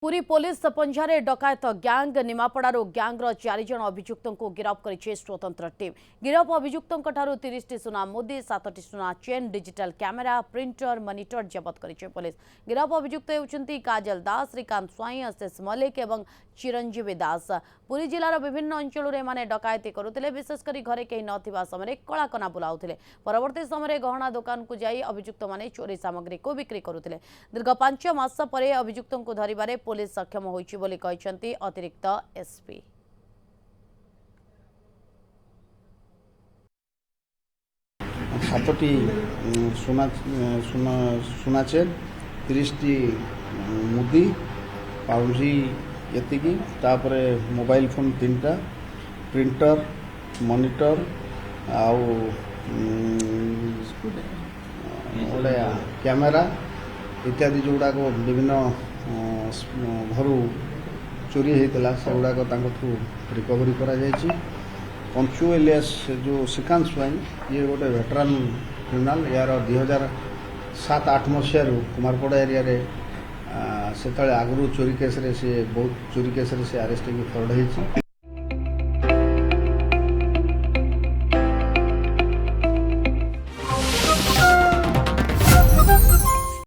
Puri police पंजारे डकायत gang निमापड़ार ग्यांग्र 4 जन अभियुक्त को गिरफ कर स्वतंत्र टीम। गिरफ अभियुक्त 30 सुना मुदी 7 सुना chain digital camera printer monitor जबत कर पुलिस। गिरफ अभियुक्त होती काजल दास, श्रीकांत स्वाई, आशीष मल्लिक और चिरंजीवी दास। पुरी जिलार विभिन्न अंचल में डकायती करुले, विशेषकर घरे कहीं नथिबा समय कलाकना बुलाउथिले। परवर्ती समय गहना दुकान को जाई अभियुक्त माने चोरी सामग्री को बिक्री करुले। दीर्घ 5 मास पर अभियुक्त को धरिबारे पुलिस सक्षम होइछि बोली कहिसंती अतिरिक्त एसपी। सातटी सुना चेन 30 मुदी पाउजी एतिकी तापरे मोबाइल फोन 3टा प्रिंटर मॉनिटर आउ कैमेरा इत्यादि जोड़ा को विभिन्न घर चोरी होता से गुड़ाक रिकवरी कर पंचु एलियास जो श्रीकांत स्वाई ये गोटे वेटरान क्रिमिनाल यार 2007-8 मसीह कुमारपड़ा एरिया से आगु चोरी केस बहुत चोरी केस अरेस्ट फरवर्ड होती।